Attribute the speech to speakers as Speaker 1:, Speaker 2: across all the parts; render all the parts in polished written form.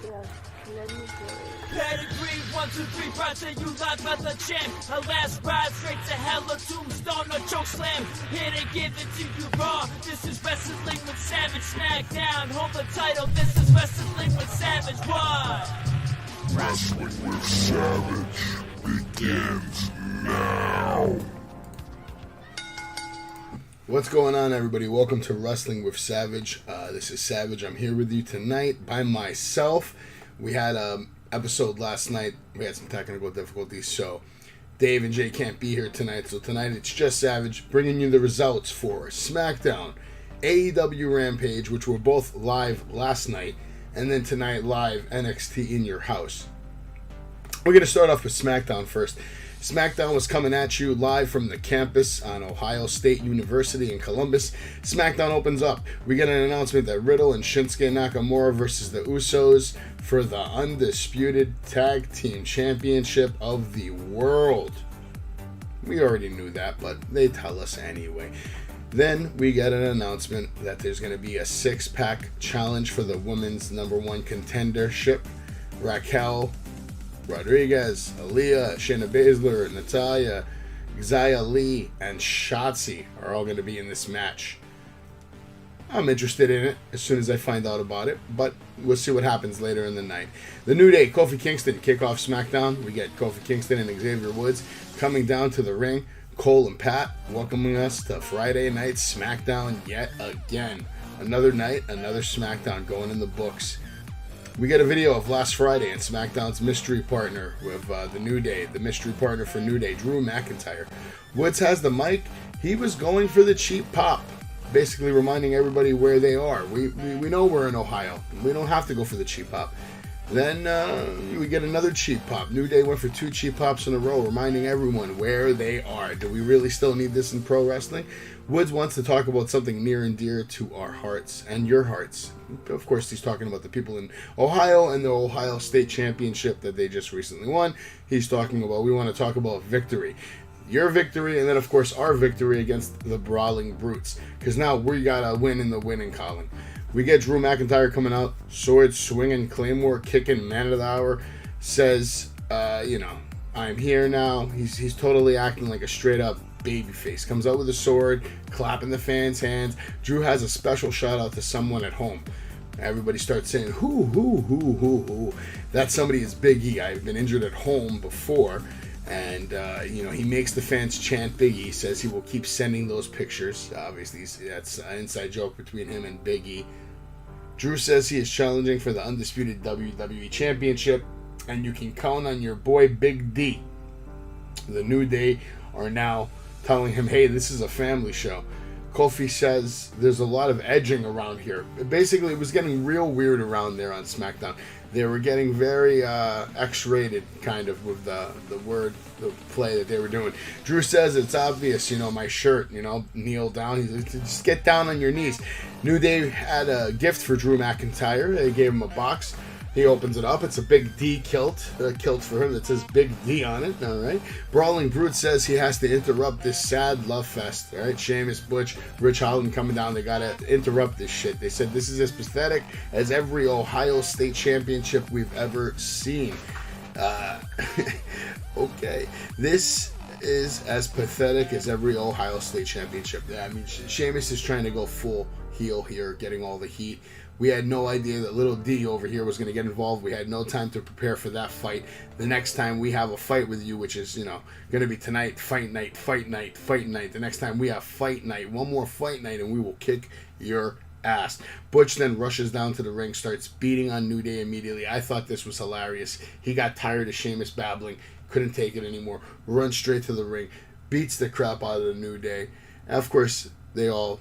Speaker 1: Yeah, let me play.
Speaker 2: Pedigree, 1, 2, 3, Roger, you live by the champ. A last ride straight to hell, a tombstone, a choke slam. Here to give it to you raw. This is Wrestling with Savage. Smackdown, hold the title. This is Wrestling with Savage. What?
Speaker 3: Wrestling with Savage begins now.
Speaker 4: What's going on, everybody? Welcome to Wrestling with Savage. This is Savage. I'm here with you tonight by myself. We had an episode last night. We had some technical difficulties, so Dave and Jay can't be here tonight. So tonight it's just Savage bringing you the results for Smackdown, AEW Rampage, which were both live last night, and then tonight live NXT in your house. We're going to start off with Smackdown first. Smackdown was coming at you live from the campus on Ohio State University in Columbus. Smackdown opens up. We get an announcement that Riddle and Shinsuke Nakamura versus the Usos for the undisputed tag team championship of the world. We already knew that, but they tell us anyway. Then we get an announcement that there's going to be a six-pack challenge for the women's #1 contendership. Raquel Rodriguez, Aaliyah, Shayna Baszler, Natalya, Xia Li, and Shotzi are all going to be in this match. I'm interested in it as soon as I find out about it, but we'll see what happens later in the night. The New Day, Kofi Kingston, kick off SmackDown. We get Kofi Kingston and Xavier Woods coming down to the ring. Cole and Pat welcoming us to Friday night SmackDown yet again. Another night, another SmackDown going in the books. We get a video of last Friday and SmackDown's mystery partner with the New Day, the mystery partner for New Day, Drew McIntyre. Woods has the mic. He was going for the cheap pop, basically reminding everybody where they are. We know we're in Ohio. We don't have to go for the cheap pop. Then we get another cheap pop. New Day went for 2 cheap pops in a row, reminding everyone where they are. Do we really still need this in pro wrestling? Woods wants to talk about something near and dear to our hearts and your hearts. Of course, he's talking about the people in Ohio and the Ohio State Championship that they just recently won. He's talking about, we want to talk about victory. Your victory, and then, of course, our victory against the Brawling Brutes. Because now we got a win in the winning column. We get Drew McIntyre coming out, sword swinging, Claymore kicking, man of the hour. Says, I'm here now. He's totally acting like a straight up babyface. Comes out with a sword, clapping the fans' hands. Drew has a special shout out to someone at home. Everybody starts saying, who. That somebody is Big E. I've been injured at home before. And, he makes the fans chant Big E. Says he will keep sending those pictures. Obviously, that's an inside joke between him and Big E. Drew says he is challenging for the undisputed WWE Championship. And you can count on your boy Big D. The New Day are now telling him, hey, this is a family show. Kofi says there's a lot of edging around here. Basically, it was getting real weird around there on SmackDown. They were getting very X-rated, kind of, with the play that they were doing. Drew says it's obvious, my shirt, kneel down. He's like, just get down on your knees. New Day had a gift for Drew McIntyre. They gave him a box. He opens it up. It's a Big D kilt, a kilt for him that says Big D on it. All right. Brawling Brute says he has to interrupt this sad love fest. All right. Sheamus, Butch, Rich Holland coming down. They got to interrupt this shit. They said this is as pathetic as every Ohio State championship we've ever seen. Okay. This is as pathetic as every Ohio State championship. I mean, Sheamus is trying to go full heel here, getting all the heat. We had no idea that little D over here was going to get involved. We had no time to prepare for that fight. The next time we have a fight with you, which is, going to be tonight, fight night. The next time we have fight night, one more fight night, and we will kick your ass. Butch then rushes down to the ring, starts beating on New Day immediately. I thought this was hilarious. He got tired of Sheamus babbling, couldn't take it anymore, runs straight to the ring, beats the crap out of the New Day. And of course, they all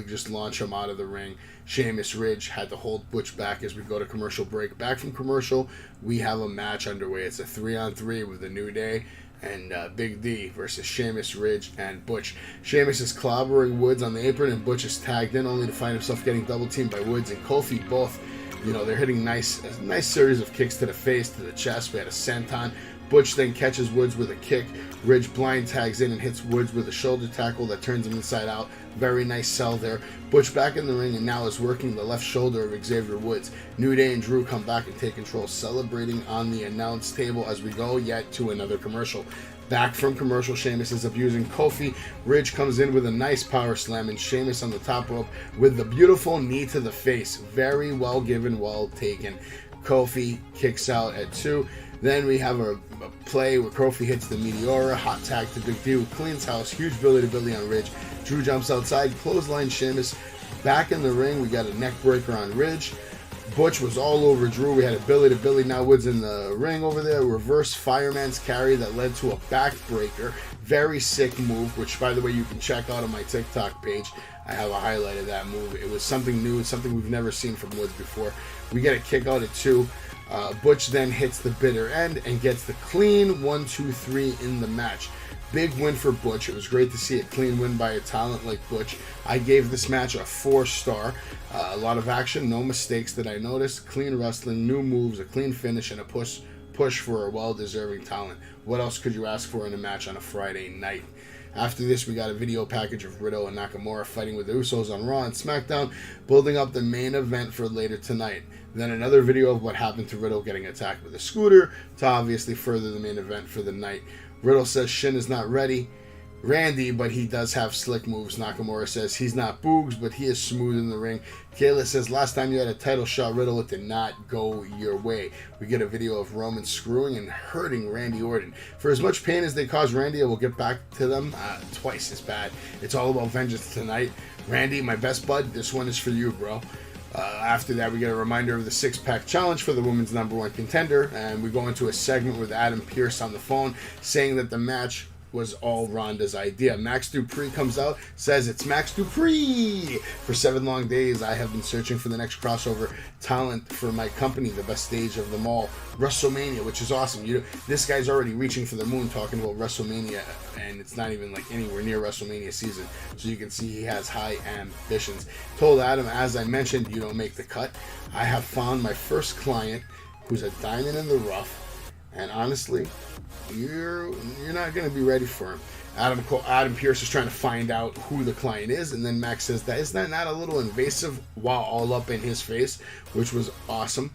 Speaker 4: just launch him out of the ring. Sheamus Ridge had to hold Butch back as we go to commercial break. Back from commercial, we have a match underway. It's a 3-on-3 with the New Day and Big D versus Sheamus Ridge and Butch. Sheamus is clobbering Woods on the apron, and Butch is tagged in, only to find himself getting double teamed by Woods and Kofi. Both, they're hitting a nice series of kicks to the face, to the chest. We had a senton. Butch then catches Woods with a kick. Ridge blind tags in and hits Woods with a shoulder tackle that turns him inside out. Very nice sell there. Butch back in the ring and now is working the left shoulder of Xavier Woods. New Day and Drew come back and take control, celebrating on the announce table as we go yet to another commercial. Back from commercial, Sheamus is abusing Kofi. Ridge comes in with a nice power slam, and Sheamus on the top rope with the beautiful knee to the face. Very well given, well taken. Kofi kicks out at 2. Then we have a play where Kofi hits the Meteora, hot tag to Big D, cleans house, huge Billy to Billy on Ridge. Drew jumps outside, clothesline Sheamus. Back in the ring, we got a neck breaker on Ridge. Butch was all over Drew. We had a Billy to Billy. Now Woods in the ring over there. Reverse fireman's carry that led to a backbreaker. Very sick move, which, by the way, you can check out on my TikTok page. I have a highlight of that move. It was something new. It's something we've never seen from Woods before. We get a kick out at 2. Butch then hits the bitter end and gets the clean 1-2-3 in the match. Big win for Butch. It was great to see a clean win by a talent like Butch. I gave this match a 4-star. A lot of action, no mistakes that I noticed. Clean wrestling, new moves, a clean finish, and a push for a well-deserving talent. What else could you ask for in a match on a Friday night? After this, we got a video package of Riddle and Nakamura fighting with the Usos on Raw and SmackDown, building up the main event for later tonight. Then another video of what happened to Riddle getting attacked with a scooter to obviously further the main event for the night. Riddle says Shin is not ready, Randy, but he does have slick moves. Nakamura says he's not Boogs, but he is smooth in the ring. Kayla says last time you had a title shot, Riddle, it did not go your way. We get a video of Roman screwing and hurting Randy Orton. For as much pain as they cause Randy, I will get back to them twice as bad. It's all about vengeance tonight. Randy, my best bud, this one is for you, bro. After that, we get a reminder of the 6-pack challenge for the women's #1 contender, and we go into a segment with Adam Pearce on the phone saying that the match was all Ronda's idea. Max Dupree comes out, says it's Max Dupree. For 7 long days, I have been searching for the next crossover talent for my company, the best stage of them all, WrestleMania, which is awesome. This guy's already reaching for the moon talking about WrestleMania, and it's not even like anywhere near WrestleMania season. So you can see he has high ambitions. Told Adam, as I mentioned, you don't make the cut. I have found my first client who's a diamond in the rough, and honestly, you're not going to be ready for him. Adam Pearce is trying to find out who the client is, and then Max says that isn't that not a little invasive while all up in his face, which was awesome.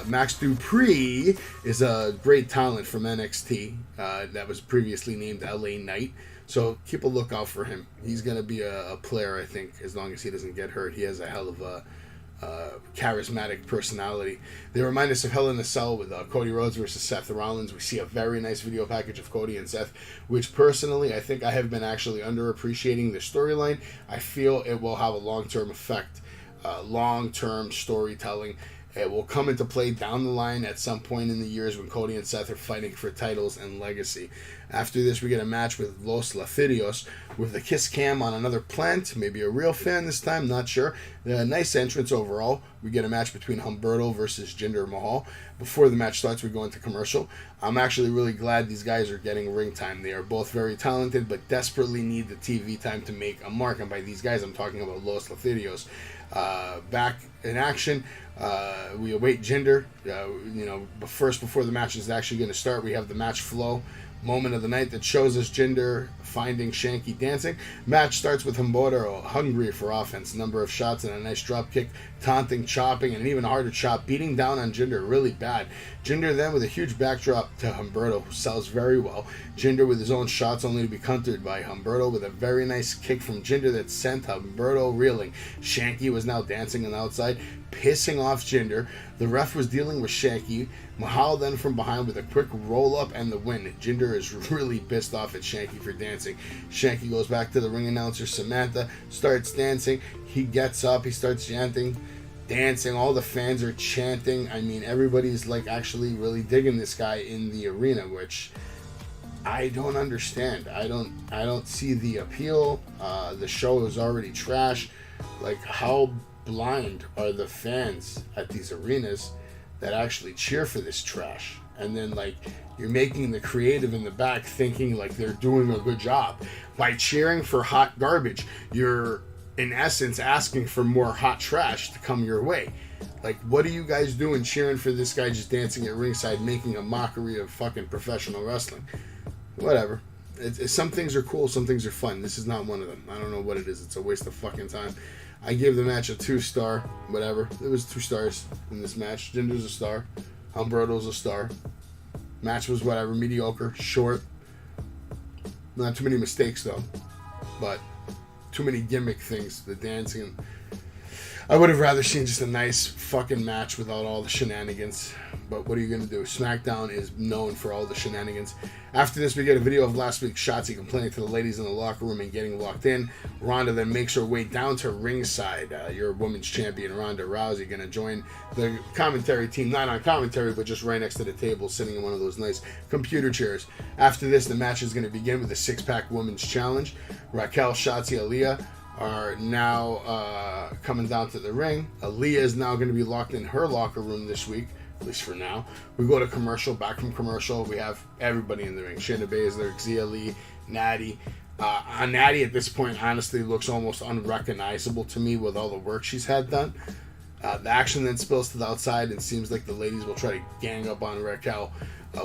Speaker 4: Max Dupree is a great talent from NXT that was previously named LA Knight, so keep a lookout for him. He's going to be a player, I think, as long as he doesn't get hurt. He has a hell of a charismatic personality. They remind us of Hell in a Cell with Cody Rhodes versus Seth Rollins. We see a very nice video package of Cody and Seth, which personally I think I have been actually underappreciating the storyline. I feel it will have a long-term effect, long-term storytelling. It will come into play down the line at some point in the years when Cody and Seth are fighting for titles and legacy. After this, we get a match with Los Lotharios with the kiss cam on another plant. Maybe a real fan this time, not sure. Nice entrance overall. We get a match between Humberto versus Jinder Mahal. Before the match starts, we go into commercial. I'm actually really glad these guys are getting ring time. They are both very talented, but desperately need the TV time to make a mark. And by these guys, I'm talking about Los Lotharios. Back in action, we await Jinder. Before the match is actually going to start, we have the match flow moment of the night that shows us Jinder finding Shanky dancing. Match starts with Humberto hungry for offense. Number of shots and a nice drop kick, taunting, chopping, and an even harder chop, beating down on Jinder really bad. Jinder then with a huge backdrop to Humberto, who sells very well. Jinder with his own shots only to be countered by Humberto with a very nice kick from Jinder that sent Humberto reeling. Shanky was now dancing on the outside, pissing off Jinder. The ref was dealing with Shanky. Mahal then from behind with a quick roll-up and the win. Jinder is really pissed off at Shanky for dancing. Shanky goes back to the ring announcer, Samantha, starts dancing. He gets up, he starts chanting, dancing. All the fans are chanting. I mean, everybody's like actually really digging this guy in the arena, which I don't understand. I don't see the appeal. The show is already trash. Like, how blind are the fans at these arenas that actually cheer for this trash? And then, like, you're making the creative in the back thinking like they're doing a good job by cheering for hot garbage. You're in essence, asking for more hot trash to come your way. Like, what are you guys doing cheering for this guy just dancing at ringside, making a mockery of fucking professional wrestling? Whatever. Some things are cool, some things are fun. This is not one of them. I don't know what it is. It's a waste of fucking time. I gave the match a 2-star, whatever. It was 2 stars in this match. Jinder's a star. Humberto's a star. Match was whatever, mediocre, short. Not too many mistakes though, but too many gimmick things. The dancing. I would have rather seen just a nice fucking match without all the shenanigans. But what are you going to do? SmackDown is known for all the shenanigans. After this, we get a video of last week's Shotzi complaining to the ladies in the locker room and getting locked in. Ronda then makes her way down to ringside. Your women's champion, Ronda Rousey, going to join the commentary team. Not on commentary, but just right next to the table, sitting in one of those nice computer chairs. After this, the match is going to begin with a 6-pack women's challenge. Raquel, Shotzi, Aaliyah are now coming down to the ring. Aaliyah is now going to be locked in her locker room this week, at least for now. We go to commercial. Back from commercial, we have everybody in the ring. Shayna Baszler, Xia Li, Natty. Natty at this point honestly looks almost unrecognizable to me with all the work she's had done. The action then spills to the outside and seems like the ladies will try to gang up on Raquel,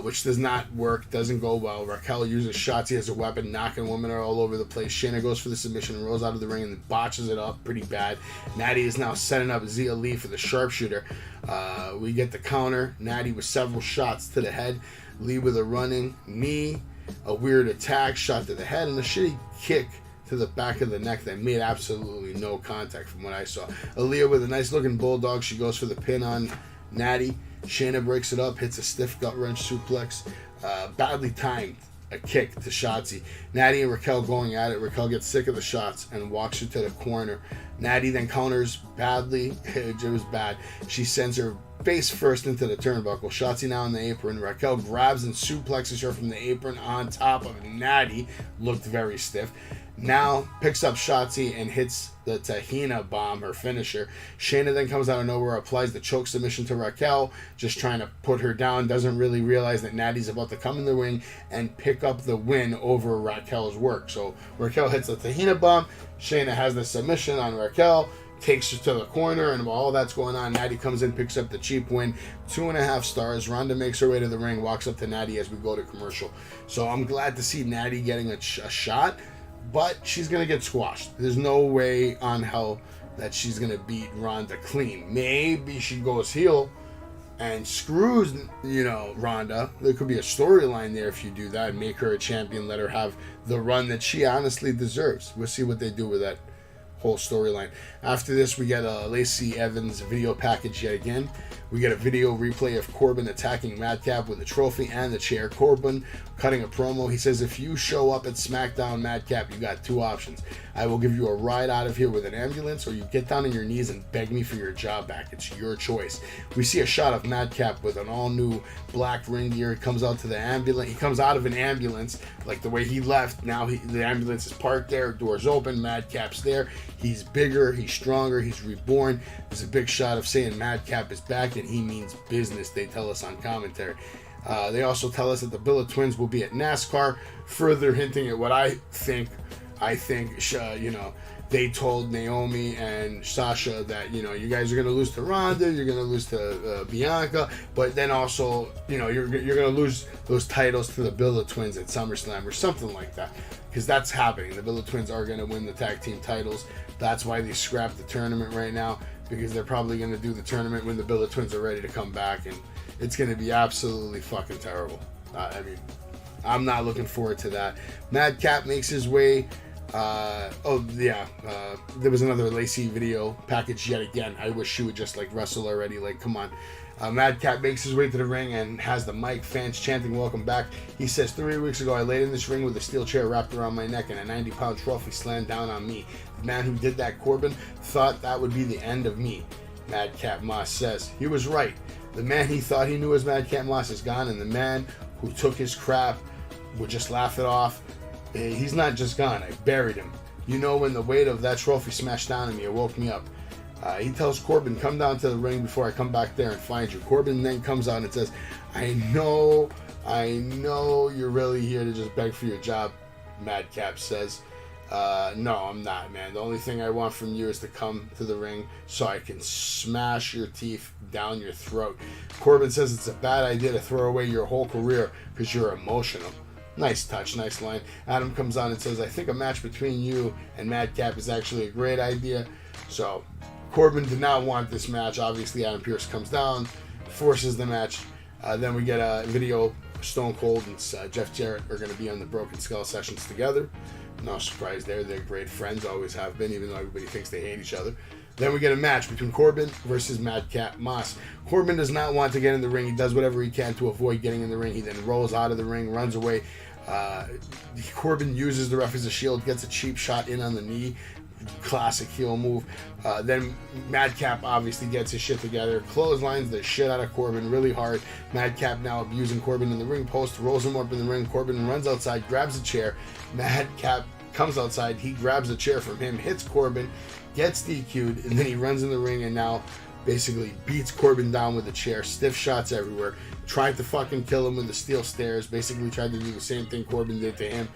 Speaker 4: which does not work, doesn't go well. Raquel uses Shotzi as a weapon, knocking women all over the place. Shayna goes for the submission and rolls out of the ring and botches it up pretty bad. Natty is now setting up Xia Li for the sharpshooter. We get the counter. Natty with several shots to the head. Lee with a running knee, a weird attack, shot to the head, and a shitty kick to the back of the neck that made absolutely no contact from what I saw. Aaliyah with a nice looking bulldog. She goes for the pin on Natty. Shayna breaks it up, hits a stiff gut wrench suplex. Badly timed a kick to Shotzi. Natty and Raquel going at it. Raquel gets sick of the shots and walks her to the corner. Natty then counters badly. It was bad. She sends her face first into the turnbuckle. Shotzi now on the apron. Raquel grabs and suplexes her from the apron on top of Natty. Looked very stiff. Now picks up Shotzi and hits the Tahina bomb, her finisher. Shayna then comes out of nowhere, applies the choke submission to Raquel, just trying to put her down. Doesn't really realize that Natty's about to come in the ring and pick up the win over Raquel's work. So Raquel hits the Tahina bomb. Shayna has the submission on Raquel, takes her to the corner, and while all that's going on, Natty comes in, picks up the cheap win. 2.5 stars. Ronda makes her way to the ring, walks up to Natty as we go to commercial. So I'm glad to see Natty getting a shot. But she's going to get squashed. There's no way on hell that she's going to beat Ronda clean. Maybe she goes heel and screws, Ronda. There could be a storyline there if you do that and make her a champion, let her have the run that she honestly deserves. We'll see what they do with that whole storyline. After this, we get a Lacey Evans video package yet again. We get a video replay of Corbin attacking Madcap with a trophy and the chair. Corbin cutting a promo. He says, if you show up at SmackDown, Madcap, you got 2 options. I will give you a ride out of here with an ambulance, or you get down on your knees and beg me for your job back. It's your choice. We see a shot of Madcap with an all-new black ring gear. He comes out to the ambulance. He comes out of an ambulance like the way he left. Now the ambulance is parked there. Doors open. Madcap's there. He's bigger. He's stronger. He's reborn. There's a big shot of saying Madcap is back, and he means business, they tell us on commentary. They also tell us that the Billet Twins will be at NASCAR, further hinting at what I think, they told Naomi and Sasha that, you guys are going to lose to Ronda, you're going to lose to Bianca, but then also, you're going to lose those titles to the Billet Twins at SummerSlam or something like that, because that's happening. The Billet Twins are going to win the tag team titles. That's why they scrapped the tournament right now, because they're probably going to do the tournament when the Billet Twins are ready to come back, and it's going to be absolutely fucking terrible. I'm not looking forward to that. Madcap makes his way. There was another Lacey video package yet again. I wish she would just wrestle already. Come on. Madcap makes his way to the ring and has the mic, fans chanting welcome back. He says, 3 weeks ago I laid in this ring with a steel chair wrapped around my neck and a 90-pound trophy slammed down on me. The man who did that, Corbin, thought that would be the end of me. Madcap Moss says. He was right. The man he thought he knew as Madcap Moss is gone, and the man who took his crap would just laugh it off. He's not just gone. I buried him. When the weight of that trophy smashed down on me, it woke me up. He tells Corbin, come down to the ring before I come back there and find you. Corbin then comes out and says, I know you're really here to just beg for your job, Madcap says. No, I'm not, man. The only thing I want from you is to come to the ring so I can smash your teeth down your throat. Corbin says it's a bad idea to throw away your whole career because you're emotional. Nice touch, nice line. Adam comes on and says, I think a match between you and Madcap is actually a great idea. So, Corbin did not want this match. Obviously, Adam Pearce comes down, forces the match. Then we get a video. Stone Cold and Jeff Jarrett are going to be on the Broken Skull sessions together. No surprise there. They're great friends, always have been, even though everybody thinks they hate each other. Then we get a match between Corbin versus Madcap Moss. Corbin does not want to get in the ring. He does whatever he can to avoid getting in the ring. He then rolls out of the ring, runs away. Corbin uses the ref as a shield, gets a cheap shot in on the knee. Classic heel move. Then Madcap obviously gets his shit together, clotheslines the shit out of Corbin really hard. Madcap now abusing Corbin in the ring post, rolls him up in the ring. Corbin runs outside, grabs a chair. Madcap comes outside, he grabs a chair from him, hits Corbin, gets DQ'd, and then he runs in the ring and now basically beats Corbin down with a chair. Stiff shots everywhere. Tried to fucking kill him with the steel stairs. Basically tried to do the same thing Corbin did to him.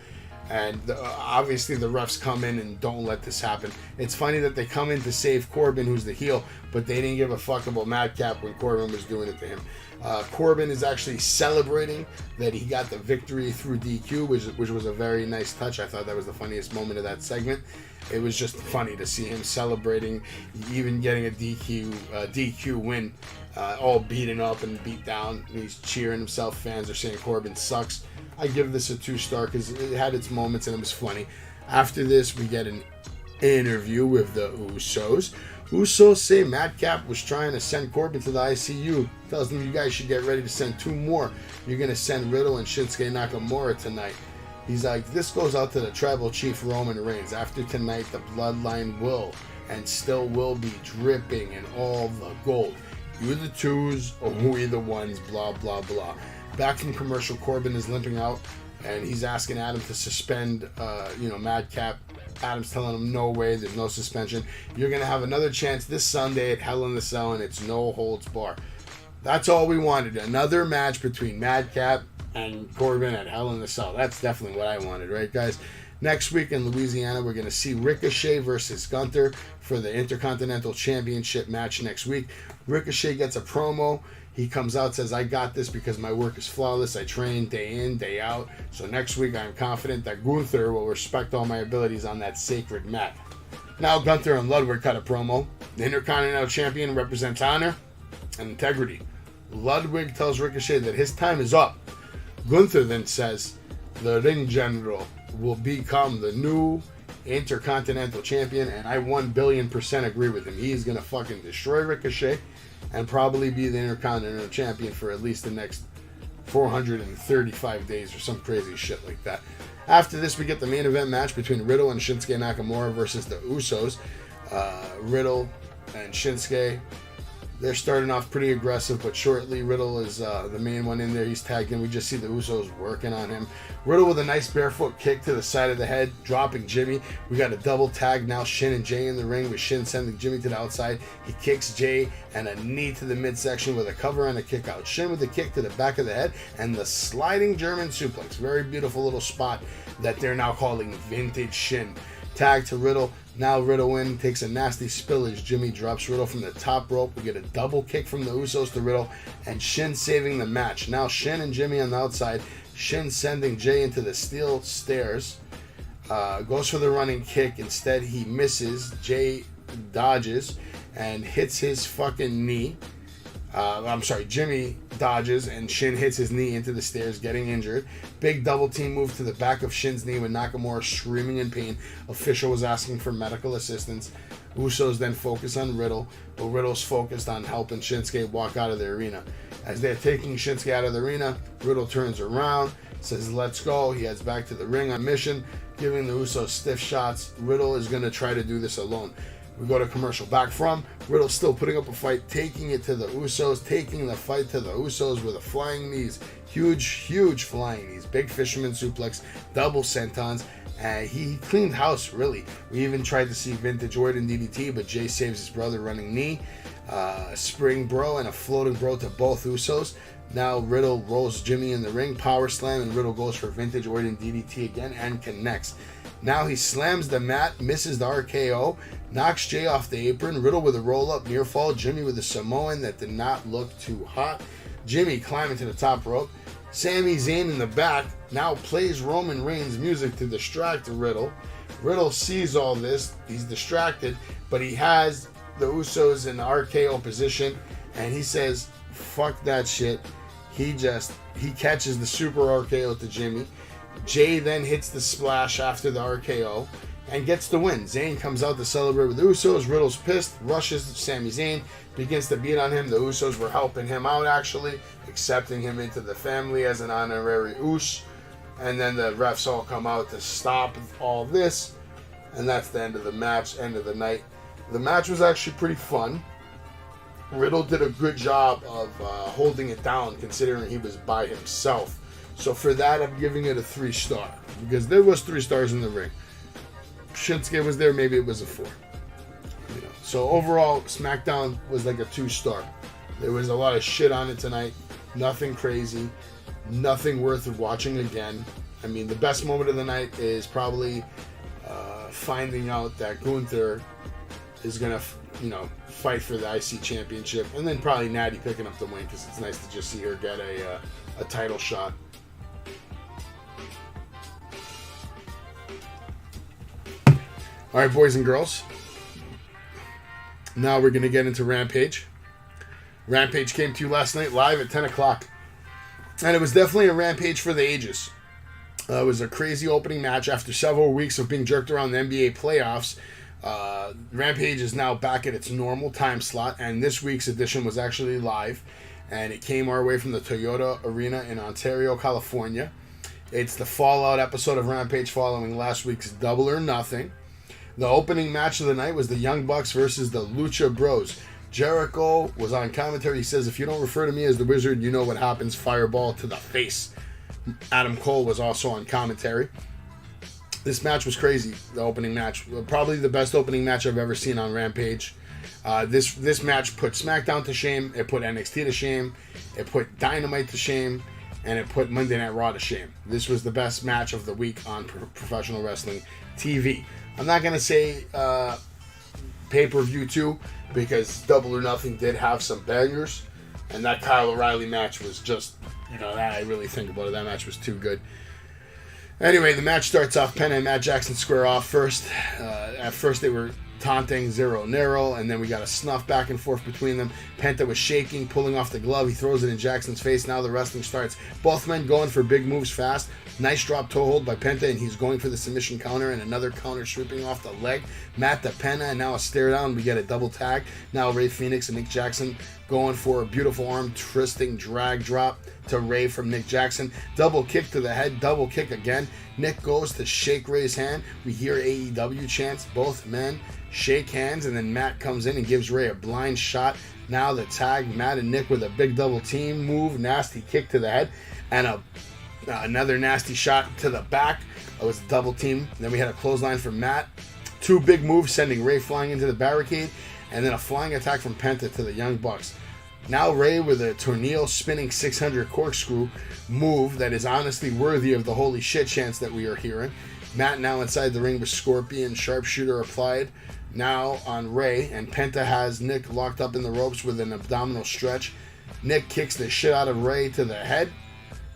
Speaker 4: And obviously the refs come in and don't let this happen. It's funny that they come in to save Corbin, who's the heel, but they didn't give a fuck about Madcap when Corbin was doing it to him. Corbin is actually celebrating that he got the victory through DQ, which was a very nice touch. I thought that was the funniest moment of that segment. It was just funny to see him celebrating, even getting a DQ win, all beaten up and beat down. He's cheering himself. Fans are saying Corbin sucks. I give this a 2-star because it had its moments and it was funny. After this, we get an interview with the Usos. Usos say Madcap was trying to send Corbin to the ICU. Tells them you guys should get ready to send 2 more. You're going to send Riddle and Shinsuke Nakamura tonight. He's like, this goes out to the tribal chief Roman Reigns. After tonight, the bloodline will and still will be dripping in all the gold. You the 2s or we the 1s, blah, blah, blah. Back from commercial, Corbin is limping out, and he's asking Adam to suspend, Madcap. Adam's telling him, no way, there's no suspension. You're going to have another chance this Sunday at Hell in the Cell, and it's no holds bar. That's all we wanted. Another match between Madcap and Corbin at Hell in the Cell. That's definitely what I wanted, right, guys? Next week in Louisiana, we're going to see Ricochet versus Gunther for the Intercontinental Championship match next week. Ricochet gets a promo. He comes out, says, I got this because my work is flawless. I train day in, day out. So next week, I'm confident that Gunther will respect all my abilities on that sacred mat. Now Gunther and Ludwig cut a promo. The Intercontinental Champion represents honor and integrity. Ludwig tells Ricochet that his time is up. Gunther then says, the ring general will become the new Intercontinental Champion, and I 1,000,000,000% agree with him. He's going to fucking destroy Ricochet and probably be the Intercontinental Champion for at least the next 435 days or some crazy shit like that. After this, we get the main event match between Riddle and Shinsuke Nakamura versus the Usos. Riddle and Shinsuke, they're starting off pretty aggressive, but shortly Riddle is the main one in there. He's tagged in. We just see the Usos working on him. Riddle with a nice barefoot kick to the side of the head, dropping Jimmy. We got a double tag now, Shin and Jay in the ring, with Shin sending Jimmy to the outside. He kicks Jay and a knee to the midsection with a cover and a kick out. Shin with a kick to the back of the head and the sliding German suplex. Very beautiful little spot that they're now calling Vintage Shin. Tag to Riddle. Now Riddle in, takes a nasty spillage. Jimmy drops Riddle from the top rope. We get a double kick from the Usos to Riddle, and Shin saving the match. Now Shin and Jimmy on the outside. Shin sending Jay into the steel stairs. Goes for the running kick. Instead, he misses. Jay dodges and hits his fucking knee. Jimmy dodges and Shin hits his knee into the stairs, getting injured. Big double team move to the back of Shin's knee with Nakamura screaming in pain. Official was asking for medical assistance. Usos then focus on Riddle, but Riddle's focused on helping Shinsuke walk out of the arena. As they're taking Shinsuke out of the arena, Riddle turns around, says let's go. He heads back to the ring on mission, giving the Usos stiff shots. Riddle is going to try to do this alone. We go to commercial. Back from, Riddle still putting up a fight, taking it to the Usos, taking the fight to the Usos with a flying knees. Huge flying knees. Big fisherman suplex, double sentons. He cleaned house, really. We even tried to see Vintage Orton DDT, but Jay saves his brother running knee. Spring bro and a floating bro to both Usos. Now Riddle rolls Jimmy in the ring, power slam, and Riddle goes for Vintage Orton DDT again and connects. Now he slams the mat, misses the RKO, knocks Jay off the apron. Riddle with a roll-up near fall. Jimmy with a Samoan that did not look too hot. Jimmy climbing to the top rope. Sami Zayn in the back now plays Roman Reigns music to distract Riddle. Riddle sees all this. He's distracted, but he has the Usos in the RKO position, and he says, fuck that shit. He catches the super RKO to Jimmy. Jay then hits the splash after the RKO and gets the win. Zayn comes out to celebrate with the Usos. Riddle's pissed, rushes Sami Zayn, begins to beat on him. The Usos were helping him out, actually, accepting him into the family as an honorary Us. And then the refs all come out to stop all this. And that's the end of the match, end of the night. The match was actually pretty fun. Riddle did a good job of holding it down, considering he was by himself. So for that, I'm giving it a 3-star, because there was 3 stars in the ring. Shinsuke was there, maybe it was a 4. You know. So overall, SmackDown was like a 2-star. There was a lot of shit on it tonight. Nothing crazy. Nothing worth watching again. I mean, the best moment of the night is probably finding out that Gunther is going to, fight for the IC championship. And then probably Natty picking up the win, because it's nice to just see her get a title shot. All right, boys and girls. Now we're going to get into Rampage. Rampage came to you last night live at 10 o'clock. And it was definitely a Rampage for the ages. It was a crazy opening match after several weeks of being jerked around the NBA playoffs. Rampage is now back at its normal time slot, and this week's edition was actually live. And it came our way from the Toyota Arena in Ontario, California. It's the Fallout episode of Rampage following last week's Double or Nothing. The opening match of the night was the Young Bucks versus the Lucha Bros. Jericho was on commentary. He says, if you don't refer to me as the Wizard, you know what happens. Fireball to the face. Adam Cole was also on commentary. This match was crazy, the opening match. Probably the best opening match I've ever seen on Rampage. This match put SmackDown to shame. It put NXT to shame. It put Dynamite to shame. And it put Monday Night Raw to shame. This was the best match of the week on professional wrestling TV. I'm not going to say pay-per-view too, because Double or Nothing did have some bangers. And that Kyle O'Reilly match was just, that I really think about it. That match was too good. Anyway, the match starts off. Penta and Matt Jackson square off first. At first, they were taunting Zero Nero, and then we got a snuff back and forth between them. Penta was shaking, pulling off the glove. He throws it in Jackson's face. Now the wrestling starts. Both men going for big moves fast. Nice drop toe hold by Penta, and he's going for the submission counter, and another counter sweeping off the leg. Matt to Penta, and now a stare down. We get a double tag. Now Ray Phoenix and Nick Jackson going for a beautiful arm twisting drag drop to Ray from Nick Jackson. Double kick to the head, double kick again. Nick goes to shake Ray's hand. We hear AEW chants. Both men shake hands, and then Matt comes in and gives Ray a blind shot. Now the tag, Matt and Nick with a big double team move, nasty kick to the head, and another nasty shot to the back. It was a double team. Then we had a clothesline from Matt. 2 big moves sending Ray flying into the barricade, and then a flying attack from Penta to the Young Bucks. Now Ray with a tornado spinning 600 corkscrew move that is honestly worthy of the holy shit chants that we are hearing. Matt now inside the ring with Scorpion sharpshooter applied now on Ray, and Penta has Nick locked up in the ropes with an abdominal stretch. Nick kicks the shit out of Ray to the head.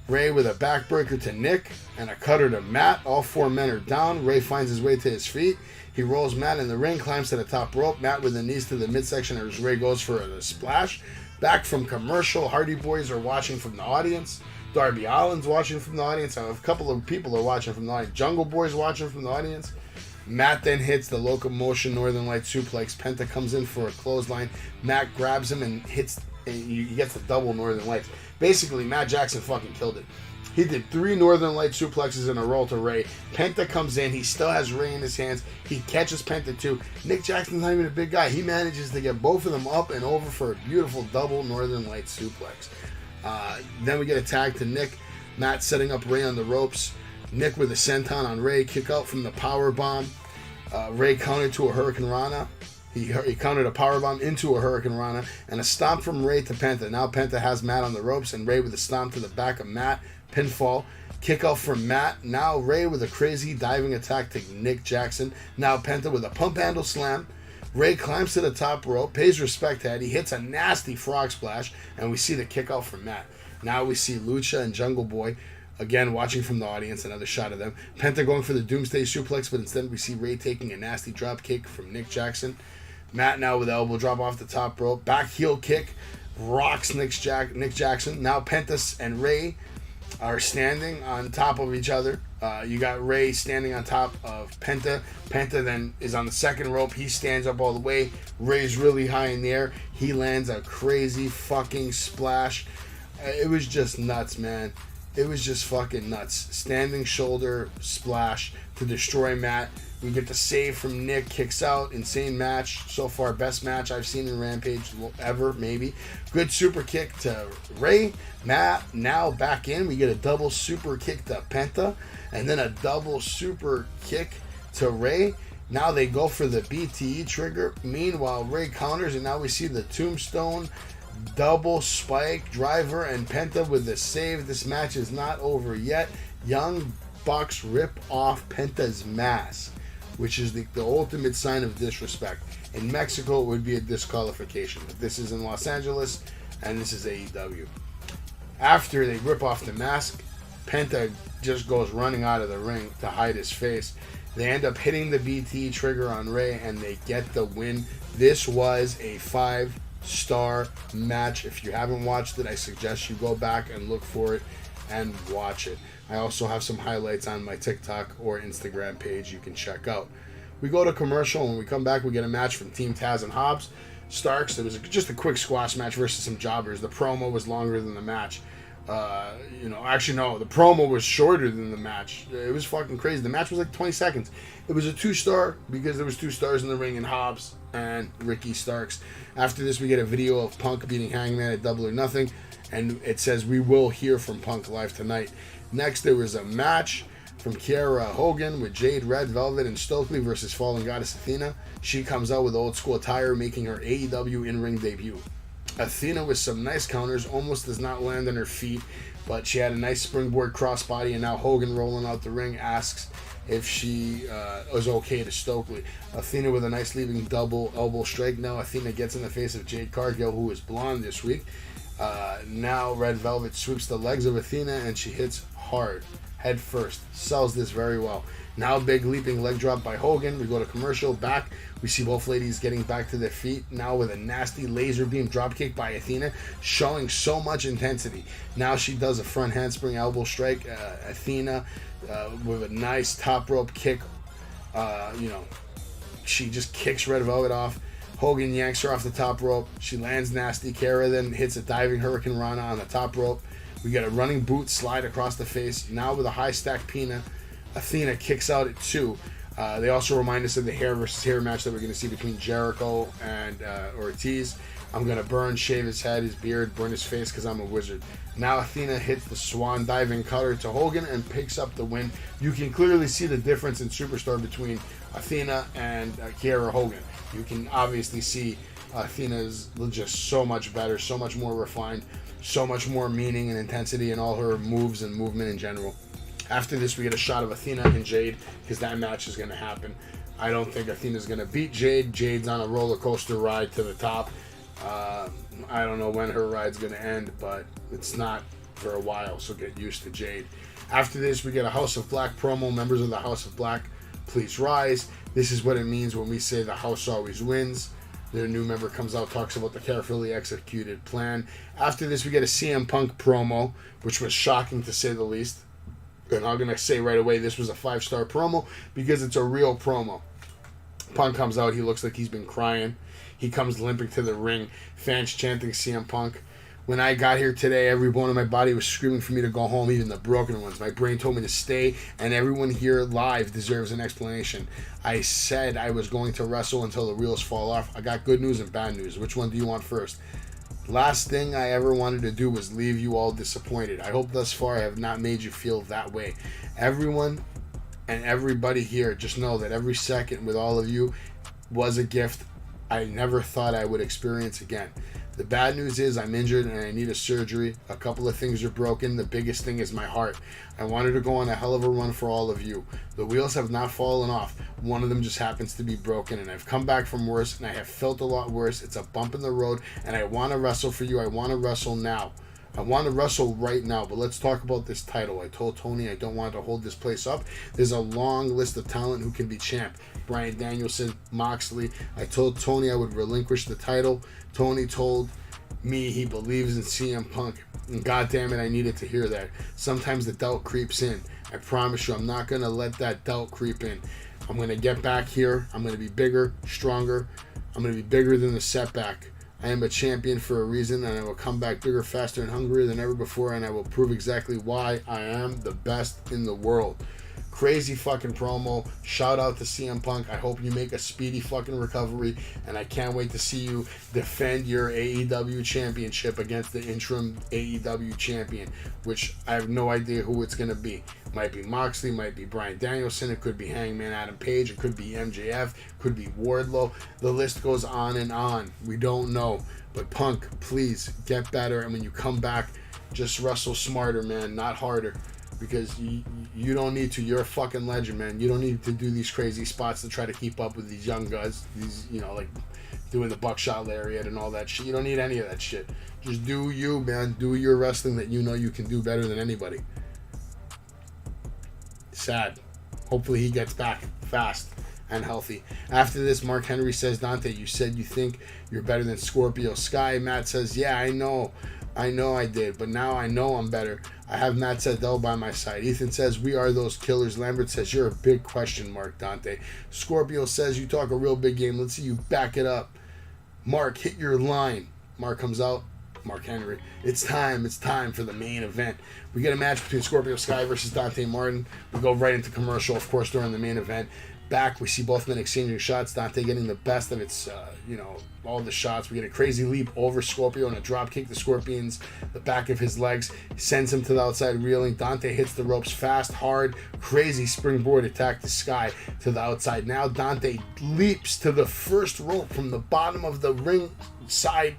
Speaker 4: Ray with a backbreaker to Nick and a cutter to Matt. All 4 men are down. Ray finds his way to his feet. He rolls Matt in the ring, climbs to the top rope. Matt with the knees to the midsection as Ray goes for a splash. Back from commercial, Hardy Boys are watching from the audience. Darby Allin's watching from the audience. A couple of people are watching from the audience. Jungle Boy's watching from the audience. Matt then hits the Locomotion Northern Light suplex. Penta comes in for a clothesline. Matt grabs him and he gets the double Northern Lights. Basically, Matt Jackson fucking killed it. He did 3 Northern Light suplexes in a row to Ray. Penta comes in. He still has Ray in his hands. He catches Penta too. Nick Jackson's not even a big guy. He manages to get both of them up and over for a beautiful double Northern Light suplex. Then we get a tag to Nick. Matt setting up Ray on the ropes. Nick with a senton on Ray. Kick out from the power bomb. Ray countered to a Hurricane Rana. He countered a powerbomb into a Hurricane Rana. And a stomp from Ray to Penta. Now Penta has Matt on the ropes. And Ray with a stomp to the back of Matt. Pinfall. Kick out from Matt. Now Ray with a crazy diving attack to Nick Jackson. Now Penta with a pump handle slam. Ray climbs to the top rope, pays respect head. He hits a nasty frog splash, and we see the kick out from Matt. Now we see Lucha and Jungle Boy, again watching from the audience, another shot of them. Penta going for the Doomsday Suplex, but instead we see Ray taking a nasty drop kick from Nick Jackson. Matt now with the elbow drop off the top rope. Back heel kick, rocks Nick Jackson. Now Penta and Ray are standing on top of each other. You got Ray standing on top of Penta. Penta then is on the second rope. He stands up all the way. Ray's really high in the air. He lands a crazy fucking splash. It was just nuts, man. It was just fucking nuts. Standing shoulder splash to destroy Matt. We get the save from Nick. Kicks out. Insane match. So far, best match I've seen in Rampage ever, maybe. Good super kick to Ray. Matt now back in. We get a double super kick to Penta. And then a double super kick to Ray. Now they go for the BTE trigger. Meanwhile, Ray counters. And now we see the tombstone double spike driver and Penta with the save. This match is not over yet. Young Bucks rip off Penta's mask, which is the ultimate sign of disrespect. In Mexico, it would be a disqualification. But this is in Los Angeles, and this is AEW. After they rip off the mask, Penta just goes running out of the ring to hide his face. They end up hitting the BT trigger on Ray, and they get the win. This was a 5-star match. If you haven't watched it, I suggest you go back and look for it and watch it. I also have some highlights on my TikTok or Instagram page you can check out. We go to commercial. When we come back, we get a match from Team Taz and Hobbs Starks. It was just a quick squash match versus some jobbers. The promo was longer than the match. Actually, no, the promo was shorter than the match. It was fucking crazy. The match was like 20 seconds. It was a 2-star because there was 2 stars in the ring in Hobbs and Ricky Starks. After this, we get a video of Punk beating Hangman at Double or Nothing, and it says we will hear from Punk live tonight. Next, there was a match from Kiera Hogan with Jade, Red Velvet, and Stokely versus Fallen Goddess Athena. She comes out with old school attire, making her AEW in-ring debut. Athena with some nice counters, almost does not land on her feet, but she had a nice springboard crossbody, and now Hogan rolling out the ring asks if she was okay to Stokely. Athena with a nice leaping double elbow strike. Now Athena gets in the face of Jade Cargill, who is blonde this week. Now Red Velvet sweeps the legs of Athena, and she hits hard, head first. Sells this very well. Now big leaping leg drop by Hogan. We go to commercial. Back, we see both ladies getting back to their feet. Now with a nasty laser beam drop kick by Athena, showing so much intensity. Now she does a front handspring elbow strike. Athena with a nice top rope kick. She just kicks Red Velvet off. Hogan yanks her off the top rope. She lands nasty. Kara then hits a diving Hurricane Rana on the top rope. We get a running boot slide across the face. Now with a high stack Pina, Athena kicks out at 2. They also remind us of the hair versus hair match that we're going to see between Jericho and Ortiz. I'm going to shave his head, his beard, burn his face because I'm a wizard. Now Athena hits the swan diving cutter to Hogan and picks up the win. You can clearly see the difference in Superstar between Athena and Kiera Hogan. You can obviously see Athena's just so much better, so much more refined, so much more meaning and intensity in all her moves and movement in general. After this, we get a shot of Athena and Jade because that match is going to happen. I don't think Athena's going to beat Jade. Jade's on a roller coaster ride to the top. I don't know when her ride's going to end, but it's not for a while, so get used to Jade. After this, we get a House of Black promo. Members of the House of Black, please rise. This is what it means when we say the house always wins. Their new member comes out, talks about the carefully executed plan. After this, we get a CM Punk promo, which was shocking to say the least. And I'm going to say right away, this was a 5-star promo because it's a real promo. Punk comes out, he looks like he's been crying. He comes limping to the ring, fans chanting CM Punk. When I got here today, every bone in my body was screaming for me to go home, even the broken ones. My brain told me to stay, and everyone here live deserves an explanation. I said I was going to wrestle until the wheels fall off. I got good news and bad news. Which one do you want first? Last thing I ever wanted to do was leave you all disappointed. I hope thus far I have not made you feel that way. Everyone and everybody here, just know that every second with all of you was a gift I never thought I would experience again. The bad news is I'm injured and I need a surgery. A couple of things are broken. The biggest thing is my heart. I wanted to go on a hell of a run for all of you. The wheels have not fallen off. One of them just happens to be broken, and I've come back from worse, and I have felt a lot worse. It's a bump in the road, and I want to wrestle for you. I want to wrestle now. I want to wrestle right now, but let's talk about this title. I told Tony I don't want to hold this place up. There's a long list of talent who can be champ. Bryan Danielson, Moxley. I told Tony I would relinquish the title. Tony told me he believes in CM Punk. And God damn it, I needed to hear that. Sometimes the doubt creeps in. I promise you, I'm not going to let that doubt creep in. I'm going to get back here. I'm going to be bigger, stronger. I'm going to be bigger than the setback. I am a champion for a reason, and I will come back bigger, faster, and hungrier than ever before, and I will prove exactly why I am the best in the world. Crazy fucking promo. Shout out to CM Punk. I hope you make a speedy fucking recovery, and I can't wait to see you defend your AEW championship against the interim AEW champion, which I have no idea who it's going to be. Might be Moxley, might be Bryan Danielson, it could be Hangman Adam Page, it could be MJF, could be Wardlow. The list goes on and on. We don't know. But Punk, please get better, and when you come back, just wrestle smarter, man, not harder. Because you don't need to. You're a fucking legend, man. You don't need to do these crazy spots to try to keep up with these young guys. These, like doing the buckshot lariat and all that shit. You don't need any of that shit. Just do you, man. Do your wrestling that you know you can do better than anybody. Sad. Hopefully he gets back fast and healthy. After this, Mark Henry says, Dante, you said you think you're better than Scorpio Sky. Matt says, yeah, I know I did, but now I know I'm better. I have Matt Sydal by my side. Ethan says, we are those killers. Lambert says, you're a big question mark, Dante. Scorpio says, you talk a real big game. Let's see you back it up. Mark, hit your line. Mark comes out. Mark Henry. It's time for the main event. We get a match between Scorpio Sky versus Dante Martin. We go right into commercial, of course, during the main event. Back, we see both men exchanging shots. Dante getting the best of its, all the shots. We get a crazy leap over Scorpio and a drop kick to Scorpion's the back of his legs. Sends him to the outside reeling. Dante hits the ropes fast, hard, crazy springboard attack to Sky to the outside. Now Dante leaps to the first rope from the bottom of the ring side.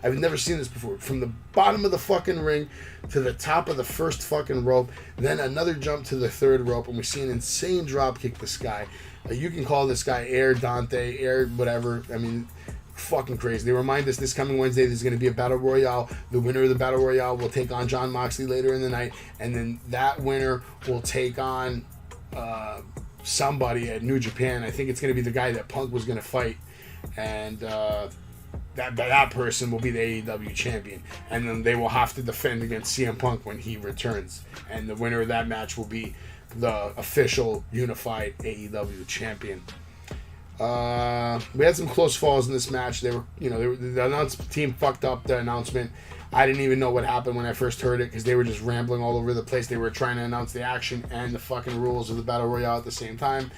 Speaker 4: I've never seen this before. From the bottom of the fucking ring to the top of the first fucking rope. Then another jump to the third rope. And we see an insane drop kick to Sky. You can call this guy Air Dante, Air whatever. I mean, fucking crazy. They remind us this coming Wednesday there's going to be a Battle Royale. The winner of the Battle Royale will take on Jon Moxley later in the night. And then that winner will take on somebody at New Japan. I think it's going to be the guy that Punk was going to fight. And that person will be the AEW champion, and then they will have to defend against CM Punk when he returns, and the winner of that match will be the official unified AEW champion. We had some close falls in this match. The announcement team fucked up the announcement. I didn't even know what happened when I first heard it because they were just rambling all over the place. They were trying to announce the action and the fucking rules of the Battle Royale at the same time.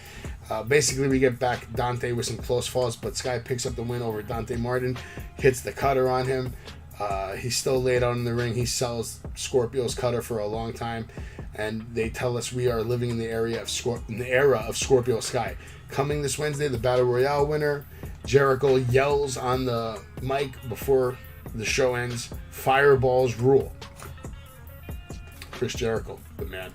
Speaker 4: Basically, we get back Dante with some close falls, but Sky picks up the win over Dante Martin, hits the cutter on him. He's still laid out in the ring. He sells Scorpio's cutter for a long time, and they tell us we are living in the era of Scorpio Sky. Coming this Wednesday, the Battle Royale winner, Jericho yells on the mic before the show ends, "Fireballs rule." Chris Jericho, the man.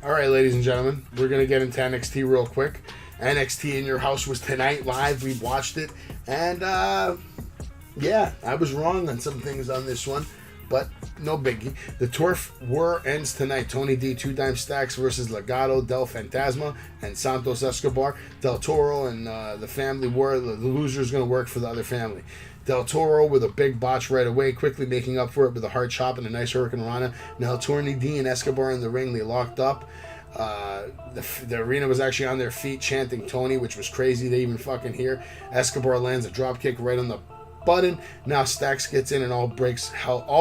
Speaker 4: All right, ladies and gentlemen, we're going to get into NXT real quick. NXT in Your House was tonight live. We watched it. And, yeah, I was wrong on some things on this one, but no biggie. The Turf War ends tonight. Tony D, 2 Dime Stacks versus Legado del Fantasma and Santos Escobar. Del Toro and the family war. The loser is going to work for the other family. Del Toro with a big botch right away, quickly making up for it with a hard chop and a nice Hurricane Rana. Now Tony D and Escobar in the ring, they locked up. The arena was actually on their feet chanting Tony, which was crazy. They even fucking hear. Escobar lands a drop kick right on the button. Now Stacks gets in and all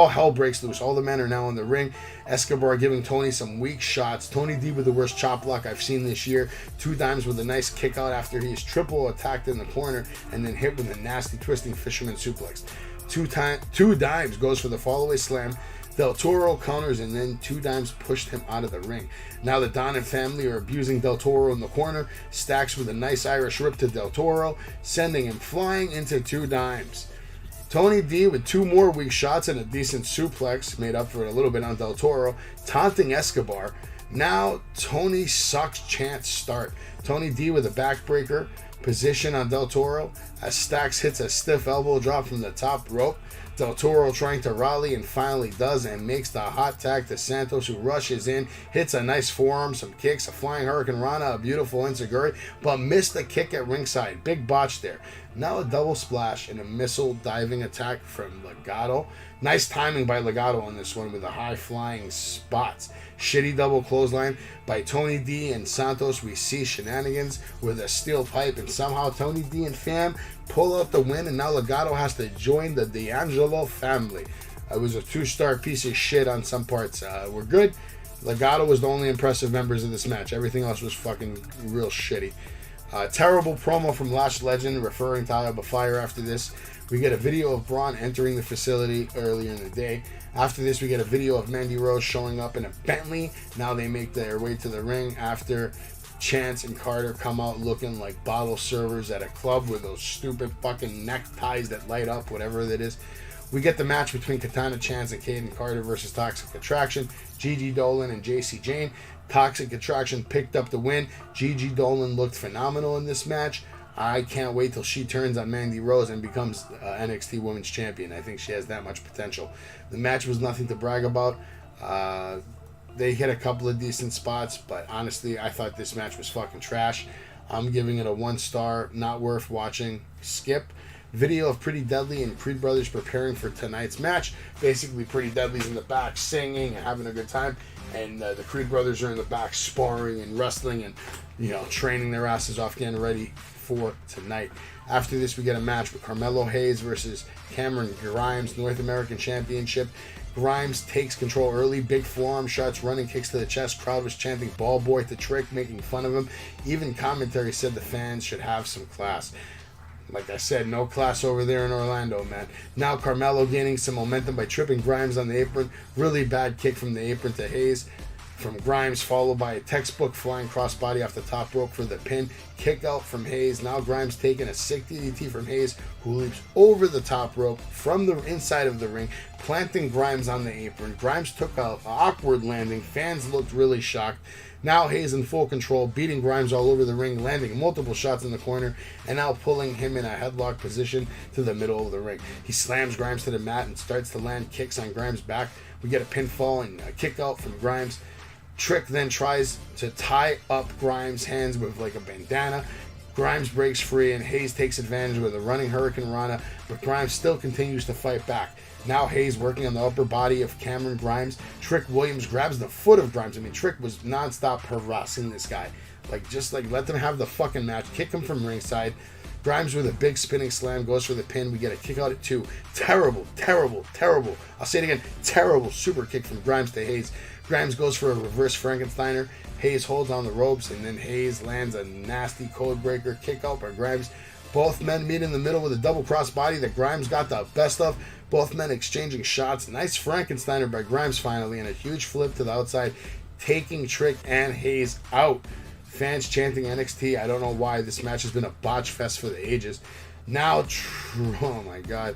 Speaker 4: hell breaks loose. All the men are now in the ring. Escobar giving Tony some weak shots. Tony D with the worst chop block I've seen this year. 2 Dimes with a nice kick out after he is triple attacked in the corner and then hit with a nasty twisting fisherman suplex. 2 Dimes goes for the fallaway slam. Del Toro counters and then 2 Dimes pushed him out of the ring. Now the Don and family are abusing Del Toro in the corner. Stacks with a nice Irish rip to Del Toro, sending him flying into 2 Dimes. Tony D with 2 more weak shots and a decent suplex, made up for it a little bit on Del Toro, taunting Escobar. Now Tony sucks chant start. Tony D with a backbreaker position on Del Toro as Stacks hits a stiff elbow drop from the top rope. Del Toro trying to rally and finally does and makes the hot tag to Santos, who rushes in, hits a nice forearm, some kicks, a flying Hurricane Rana, a beautiful enziguri, but missed the kick at ringside. Big botch there. Now a double splash and a missile diving attack from Legato. Nice timing by Legato on this one with the high flying spots. Shitty double clothesline by Tony D and Santos. We see shenanigans with a steel pipe, and somehow Tony D and fam pull out the win, and now Legato has to join the D'Angelo family. It was a 2-star piece of shit on some parts. We're good. Legato was the only impressive members of this match. Everything else was fucking real shitty. Terrible promo from Lash Legend referring to Alba Fire after this. We get a video of Braun entering the facility earlier in the day. After this, we get a video of Mandy Rose showing up in a Bentley. Now they make their way to the ring after Chance and Carter come out looking like bottle servers at a club with those stupid fucking neckties that light up, whatever that is. We get the match between Katana Chance and Caden Carter versus Toxic Attraction, Gigi Dolan and JC Jane. Toxic Attraction picked up the win. Gigi Dolan looked phenomenal in this match. I can't wait till she turns on Mandy Rose and becomes NXT Women's Champion. I think she has that much potential. The match was nothing to brag about. They hit a couple of decent spots, but honestly, I thought this match was fucking trash. I'm giving it a 1-star, not worth watching. Skip. Video of Pretty Deadly and Creed Brothers preparing for tonight's match. Basically, Pretty Deadly's in the back singing and having a good time, and the Creed Brothers are in the back sparring and wrestling and, training their asses off, getting ready for tonight. After this, we get a match with Carmelo Hayes versus Cameron Grimes, North American Championship. Grimes takes control early, big forearm shots, running kicks to the chest. Crowd was chanting "Ball Boy" to Trick, making fun of him. Even commentary said the fans should have some class. Like I said, no class over there in Orlando, man. Now Carmelo gaining some momentum by tripping Grimes on the apron. Really bad kick from the apron to Hayes. From Grimes, followed by a textbook flying crossbody off the top rope for the pin. Kick out from Hayes. Now Grimes taking a sick DDT from Hayes, who leaps over the top rope from the inside of the ring, planting Grimes on the apron. Grimes took an awkward landing. Fans looked really shocked. Now Hayes in full control, beating Grimes all over the ring, landing multiple shots in the corner, and now pulling him in a headlock position to the middle of the ring. He slams Grimes to the mat and starts to land kicks on Grimes' back. We get a pinfall and a kick out from Grimes. Trick then tries to tie up Grimes' hands with like a bandana. Grimes breaks free and Hayes takes advantage with a running Hurricane Rana, but Grimes still continues to fight back. Now Hayes working on the upper body of Cameron Grimes. Trick Williams grabs the foot of Grimes. Trick was nonstop harassing this guy. Let them have the fucking match. Kick him from ringside. Grimes with a big spinning slam goes for the pin. We get a kick out at 2. Terrible. I'll say it again. Terrible super kick from Grimes to Hayes. Grimes goes for a reverse Frankensteiner. Hayes holds on the ropes, and then Hayes lands a nasty code breaker kick out by Grimes. Both men meet in the middle with a double cross body that Grimes got the best of. Both men exchanging shots. Nice Frankensteiner by Grimes finally, and a huge flip to the outside, taking Trick and Hayes out. Fans chanting NXT. I don't know why. This match has been a botch fest for the ages. Now, oh my god.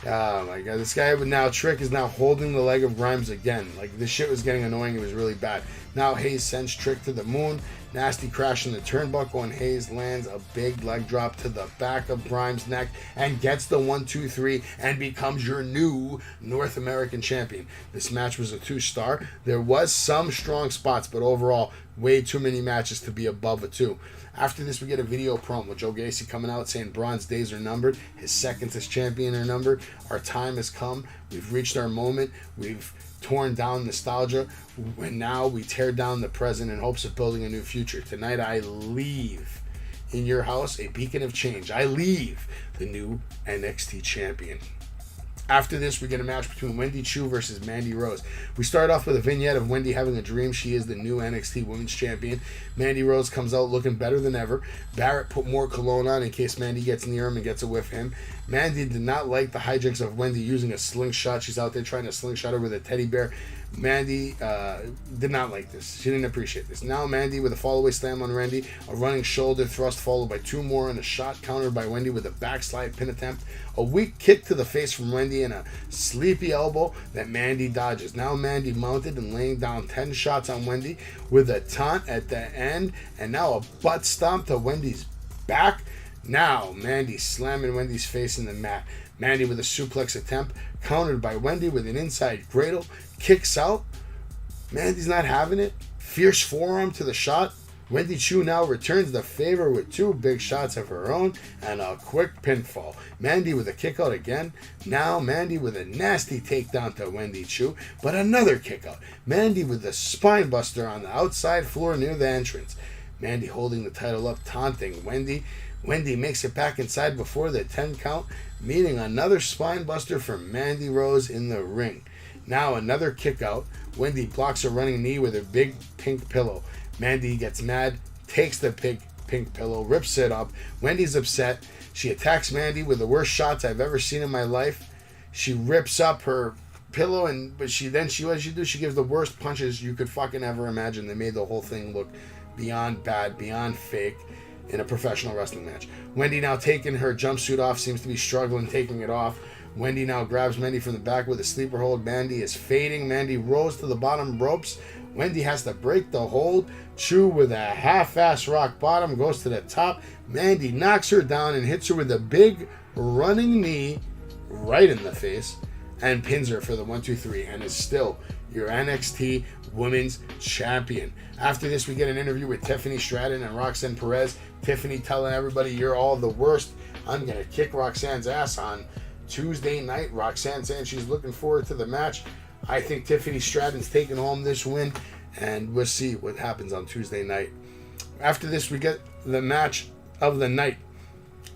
Speaker 4: This guy now, Trick is now holding the leg of Grimes again. This shit was getting annoying. It was really bad. Now Hayes sends Trick to the moon. Nasty crash in the turnbuckle, and Hayes lands a big leg drop to the back of Grimes' neck and gets the 1-2-3 and becomes your new North American champion. This match was a 2-star. There was some strong spots, but overall, way too many matches to be above a 2. After this, we get a video promo with Joe Gacy coming out saying Braun's days are numbered. His seconds as champion are numbered. Our time has come. We've reached our moment. We've torn down nostalgia, and now we tear down the present in hopes of building a new future. Tonight, I leave in your house a beacon of change. I leave the new NXT champion. After this, we get a match between Wendy Chu versus Mandy Rose. We start off with a vignette of Wendy having a dream. She is the new NXT Women's Champion. Mandy Rose comes out looking better than ever. Barrett put more cologne on in case Mandy gets near him and gets a whiff him. Mandy did not like the hijinks of Wendy using a slingshot. She's out there trying to slingshot her with a teddy bear. Mandy did not like this. She didn't appreciate this. Now Mandy with a fallaway slam on Wendy, a running shoulder thrust followed by 2 more, and a shot countered by Wendy with a backslide pin attempt. A weak kick to the face from Wendy and a sleepy elbow that Mandy dodges. Now Mandy mounted and laying down 10 shots on Wendy with a taunt at the end, and now a butt stomp to Wendy's back. Now Mandy slamming Wendy's face in the mat. Mandy with a suplex attempt, countered by Wendy with an inside cradle, kicks out. Mandy's not having it. Fierce forearm to the shot. Wendy Chu now returns the favor with 2 big shots of her own and a quick pinfall. Mandy with a kick out again. Now Mandy with a nasty takedown to Wendy Chu, but another kick out. Mandy with a spine buster on the outside floor near the entrance. Mandy holding the title up, taunting Wendy. Wendy makes it back inside before the 10 count, meeting another spine buster from Mandy Rose in the ring. Now another kick out. Wendy blocks a running knee with her big pink pillow. Mandy gets mad, takes the pink pillow, rips it up. Wendy's upset. She attacks Mandy with the worst shots I've ever seen in my life. She rips up her pillow, what she do? She gives the worst punches you could fucking ever imagine. They made the whole thing look beyond bad, beyond fake in a professional wrestling match. Wendy now taking her jumpsuit off, seems to be struggling taking it off. Wendy now grabs Mandy from the back with a sleeper hold. Mandy is fading. Mandy rolls to the bottom ropes. Wendy has to break the hold. Chu with a half-ass rock bottom goes to the top. Mandy knocks her down and hits her with a big running knee right in the face and pins her for the 1-2-3 and is still your NXT Women's Champion. After this, we get an interview with Tiffany Stratton and Roxanne Perez. Tiffany telling everybody, you're all the worst. I'm going to kick Roxanne's ass on Tuesday night. Roxanne saying she's looking forward to the match. I think Tiffany Stratton's taking home this win, and we'll see what happens on Tuesday night. After this, we get the match of the night.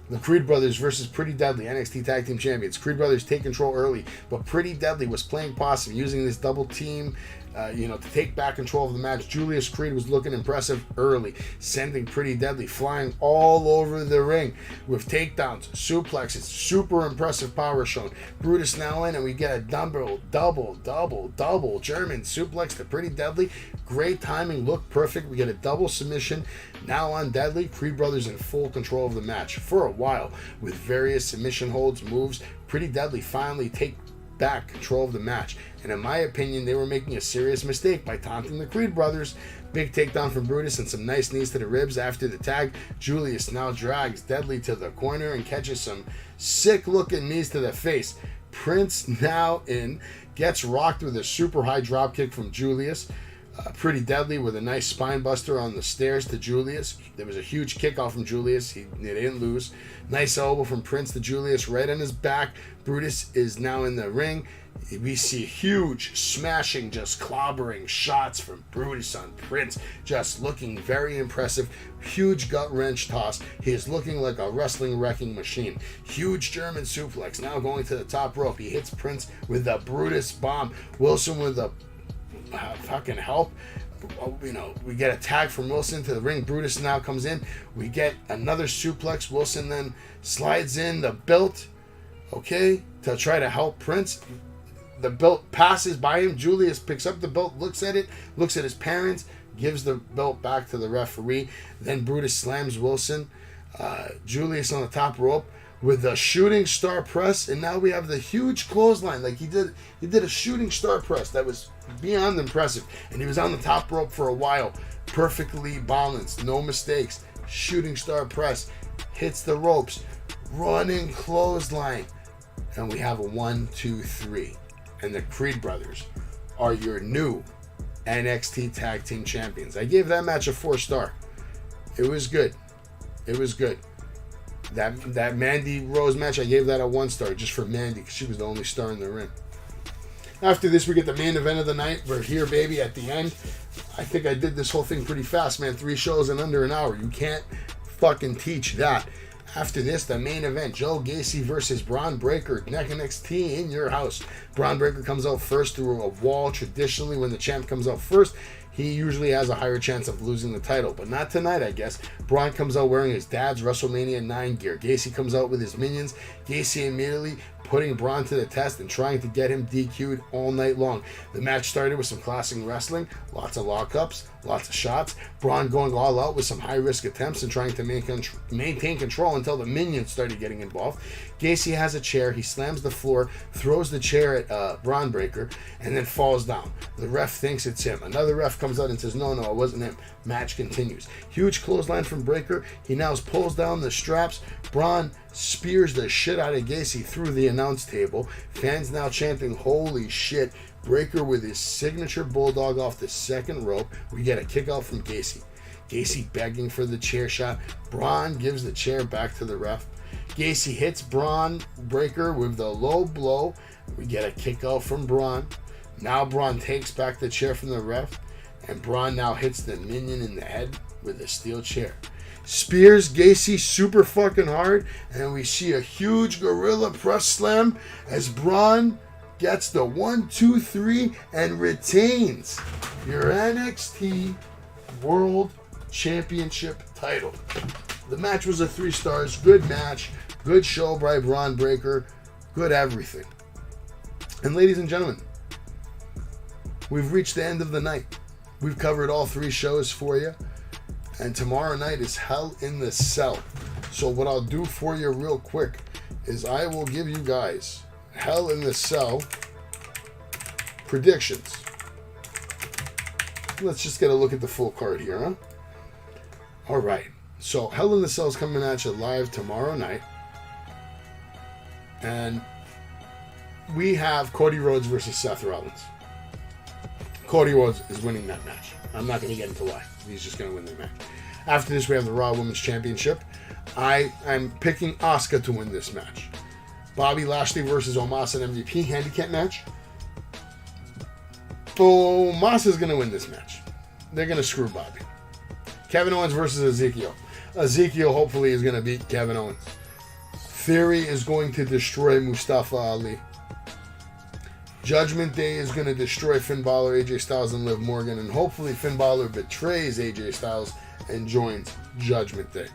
Speaker 4: The Creed Brothers versus Pretty Deadly, NXT Tag Team Champions. Creed Brothers take control early, but Pretty Deadly was playing possum, using this double team to take back control of the match. Julius Creed was looking impressive early, sending Pretty Deadly flying all over the ring with takedowns, suplexes, super impressive power shown. Brutus now in, and we get a double German suplex to Pretty Deadly. Great timing, looked perfect. We get a double submission now on Deadly. Creed Brothers in full control of the match for a while with various submission holds, moves. Pretty Deadly finally take back control of the match, and in my opinion they were making a serious mistake by taunting the Creed Brothers. Big takedown from Brutus and some nice knees to the ribs. After the tag, Julius now drags Deadly to the corner and catches some sick looking knees to the face. Prince now in, gets rocked with a super high drop kick from Julius. Pretty Deadly with a nice spine buster on the stairs to Julius. There was a huge kickoff from Julius. They didn't lose. Nice elbow from Prince to Julius right on his back. Brutus is now in the ring. We see huge smashing, just clobbering shots from Brutus on Prince. Just looking very impressive. Huge gut wrench toss. He is looking like a wrestling wrecking machine. Huge German suplex. Now going to the top rope. He hits Prince with the Brutus bomb. Wilson with the fucking help. We get a tag from Wilson to the ring. Brutus now comes in. We get another suplex. Wilson then slides in the belt, to try to help Prince. The belt passes by him. Julius picks up the belt, looks at it, looks at his parents, gives the belt back to the referee. Then Brutus slams Wilson. Julius on the top rope with the shooting star press, and now we have the huge clothesline. Like he did a shooting star press that was beyond impressive, and he was on the top rope for a while, perfectly balanced, no mistakes. Shooting star press, hits the ropes, running clothesline, and we have a 1-2-3, and the Creed Brothers are your new NXT Tag Team Champions. I gave that match a 4-star. It was good. That Mandy Rose match, I gave that a 1-star just for Mandy because she was the only star in the ring. After this, we get the main event of the night. We're here, baby, at the end. I think I did this whole thing pretty fast, man. 3 shows in under an hour. You can't fucking teach that. After this, the main event, Joe Gacy versus Braun Breaker, NXT in your house. Braun Breaker comes out first through a wall. Traditionally, when the champ comes out first, he usually has a higher chance of losing the title, but not tonight, I guess. Braun comes out wearing his dad's WrestleMania 9 gear. Gacy comes out with his minions. Gacy immediately putting Braun to the test and trying to get him DQ'd all night long. The match started with some classic wrestling, lots of lockups, lots of shots. Braun going all out with some high-risk attempts and trying to maintain control until the minions started getting involved. Gacy has a chair. He slams the floor, throws the chair at Braun Breaker, and then falls down. The ref thinks it's him. Another ref comes out and says, no, it wasn't him. Match continues. Huge clothesline from Breaker. He now pulls down the straps. Braun spears the shit out of Gacy through the announce table. Fans now chanting, holy shit. Breaker with his signature bulldog off the second rope. We get a kick out from Gacy. Gacy begging for the chair shot. Braun gives the chair back to the ref. Gacy hits Braun Breaker with the low blow. We get a kick out from Braun. Now Braun takes back the chair from the ref. And Braun now hits the minion in the head with a steel chair. Spears Gacy super fucking hard. And we see a huge gorilla press slam as Braun gets the 1, 2, 3 and retains your NXT World Championship title. The match was a 3 stars. Good match. Good show by Braun Breaker. Good everything. And ladies and gentlemen, we've reached the end of the night. We've covered all 3 shows for you. And tomorrow night is Hell in the Cell. So what I'll do for you real quick is I will give you guys Hell in the Cell predictions. Let's just get a look at the full card here, huh? All right. So Hell in the Cell is coming at you live tomorrow night. And we have Cody Rhodes versus Seth Rollins. Cody Rhodes is winning that match. I'm not going to get into why. He's just going to win the match. After this, we have the Raw Women's Championship. I'm picking Asuka to win this match. Bobby Lashley versus Omos and MVP handicap match. Omos is going to win this match. They're going to screw Bobby. Kevin Owens versus Ezekiel. Ezekiel hopefully is going to beat Kevin Owens. Theory is going to destroy Mustafa Ali. Judgment Day is going to destroy Finn Balor, AJ Styles, and Liv Morgan. And hopefully Finn Balor betrays AJ Styles and joins Judgment Day.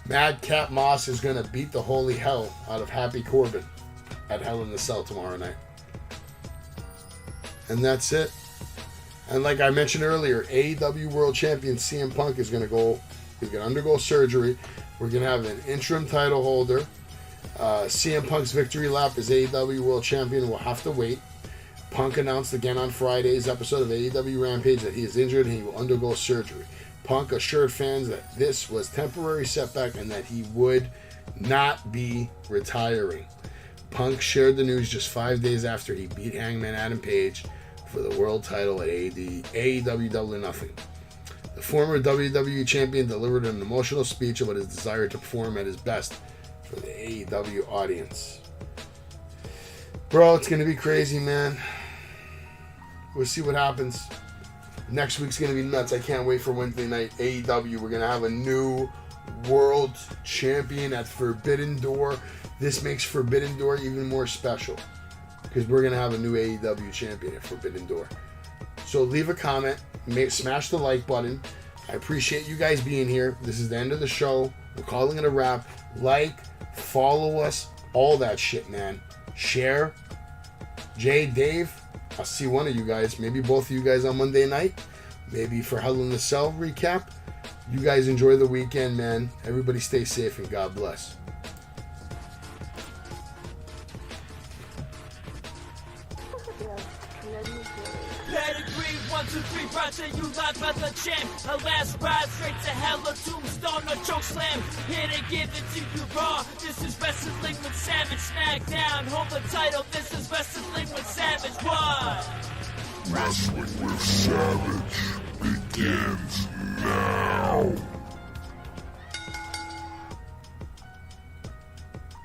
Speaker 4: Madcap Moss is going to beat the holy hell out of Happy Corbin at Hell in the Cell tomorrow night. And that's it. And like I mentioned earlier, AEW World Champion CM Punk is going to undergo surgery. We're going to have an interim title holder. CM Punk's victory lap as AEW World Champion will have to wait. Punk announced again on Friday's episode of AEW Rampage that he is injured and he will undergo surgery. Punk assured fans that this was temporary setback and that he would not be retiring. Punk shared the news just 5 days after he beat Hangman Adam Page for the world title at AEW Double or Nothing. The former WWE champion delivered an emotional speech about his desire to perform at his best for the AEW audience. Bro, it's going to be crazy, man. We'll see what happens. Next week's going to be nuts. I can't wait for Wednesday night. AEW, we're going to have a new world champion at Forbidden Door. This makes Forbidden Door even more special because we're going to have a new AEW champion at Forbidden Door. So leave a comment. Smash the like button. I appreciate you guys being here. This is the end of the show. We're calling it a wrap. Like, follow us, all that shit, man. Share. Jay, Dave, I'll see one of you guys. Maybe both of you guys on Monday night. Maybe for Hell in the Cell recap. You guys enjoy the weekend, man. Everybody stay safe and God bless.
Speaker 2: Pedigree, 1, 2, 3, Roger, you live by the champ. A last ride straight to hell, a tombstone, a choke slam. Here to give it to you raw. This is Wrestling with Savage. Smackdown, hold the title. This is Wrestling with Savage. What?
Speaker 3: Wrestling with Savage begins now.